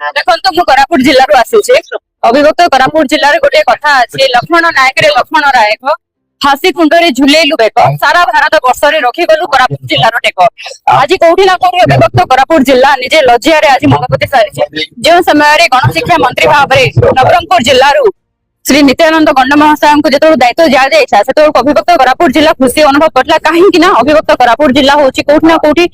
देखो मु कोरापुट जिल्ला आसी अभिभक्त कोरापुट जिल्ला गोटे कथा अच्छे लक्ष्मण नायक रे लक्ष्मण नायक फांसी कुंडे झुलेलु बेक सारा भारत वर्ष रखीगलु कोरापुट जिल्लार टेक आज कौटी ना कौटी अभिभक्त कोरापुट जिल्ला निजे लज्जा आज मनपति सारी जो समय गणशिक्षा मंत्री भाव में नवरंगपुर जिल्लारू श्री नित्यानंद गंड महाशय को जो दायित्व दिया से अभिभक्त कोरापुट जिला खुशी अनुभव करला कहीं अभिभक्त कोरापुट जिला हूँ कौटि ना कौटि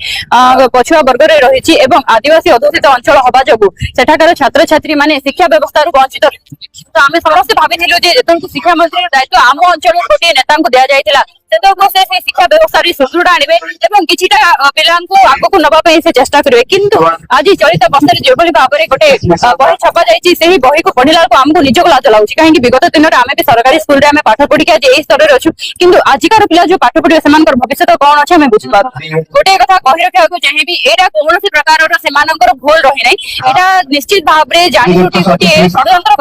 पछुआ वर्ग में रही आदिवासी अध्युषित अंचल हवा जो सेठाकार छात्र छात्री माने शिक्षा व्यवस्था वंचित तो आम समस्त भाई शिक्षा मंत्री दायित्व आम अंचल गोटे नेता दि जाता से शिक्षा व्यवस्था सुदृढ़ आने कि पिला आगक नापी से चेष्टा करेंगे किंतु आज चलित वर्ष जो भाव में गोटे बही छपा जाइए बही को पढ़ला आमको निजक लाज लगुच कहीं विगत दिन में आम भी सरकारी स्कूल में पाठ पढ़ी आज यही स्तर में अच्छु किंतु आजिकार पिला जो पाठ पढ़े से भविष्य कौन अच्छे आम बुझे गोटे कथा कही रखा चाहिए यहाँ कौन प्रकार भूल रही ना यहाँ निश्चित भाव में जानी गोटे षड्यंत्र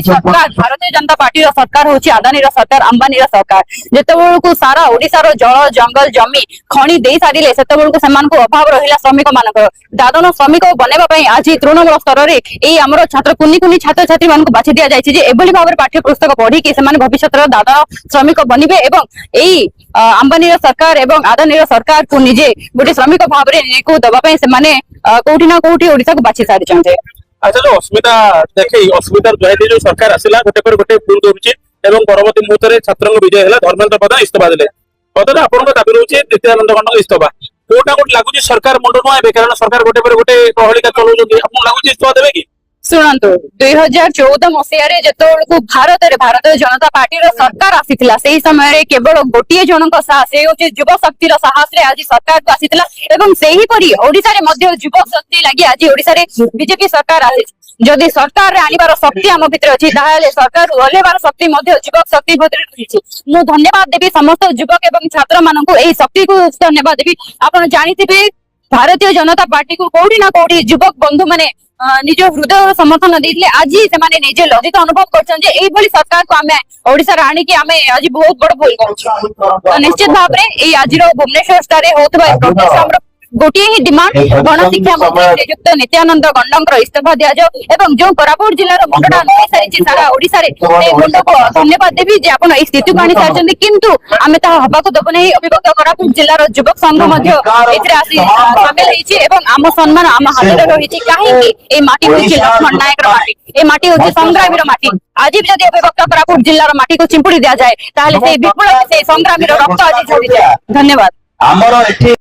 सरकार भारतीय जनता पार्टी सरकार हूँ आदानी सरकार अंबानी सरकार जिते सारा ओडिशार जल जंगल जमी खणी दे सारे से अभाव रहा श्रमिक मान दादन श्रमिक बनवाई आज तृणमूल स्तर में आम छात्र कुनी कुनी छात्र छात्री मान बाछि दि जाए भाव में पाठ्य पुस्तक पढ़ी भविष्य दादन श्रमिक बनबे यही अंबानी सरकार एवं आदानी सरकार को निजे गोटे श्रमिक भाव में दवाई से कौटी ना कौटी ओडिशा को बाछि सारी अच्छा जो अस्मिता देखे अस्मिता जो सरकार आसला गोटे पर गोटे भूल दौर एवं परवर्ती मुहूर्त में छात्र विजय है धर्मेन्द्र प्रधान इस्तीफा देले पदर आपन दाबी रोचे नित्यानंद गंड इस्तीफा कोटा गोटे लगुच सरकार मुंड नुआबे कारण सरकार गोटे पर गोटे प्रहलिका चलाउछथि आपन लगुच इस्तीफा देबे कि शुणु 2014 मसीह जो भारतीय जनता पार्टी सरकार आसीथिला से समय केवल गोटे जन साहस युव शक्ति साहस आज सरकार को आसीथिला ओडिशा रे युव शक्ति लगी आज ओडिशा रे बीजेपी सरकार आसी जदि सरकार आनिबार शक्ति आम भितर अच्छी सरकार ओह्लेबार शक्ति युवक शक्ति भितर रही मु धन्यवाद देवी समस्त युवक एवं छात्र मानक यही शक्ति को धन्यवाद देवी आप जानी भारतीय जनता पार्टी को कौटी ना कौटी युवक बंधु माने निज हृदय समर्थन देते आज से निजे लज्जित अनुभव कर सरकार को आम ओडिशा आणिकी आम आज बहुत बड़ भूल कर निश्चित भाव में आज भुवनेश्वर होता गोटे ही डिमांड गणशिक्षा मंत्री श्रीजुक्त नित्यानंद गंड इस्तीफा दि जाओ जो कोरापुट जिलार मुंडा नई सारी सारा ओडिशा मुंड को धन्यवाद देवी जे आप स्थिति को आनी सारी किंतु आम हवा को दबु नहीं अभिभक्त कोरापुट जिलार युवक संघ सामिल आम सम्मान आम हाथ में रही कहीं माटी हूँ लक्ष्मण नायक माटी ये माटी हूँ संग्रामी माटी आज भी जब अभिभक्त कोरापुट जिलार माटी को चिंपुड़ी दि जाए विपुल से संग्रामी रक्त आज झड़ी जाए धन्यवाद।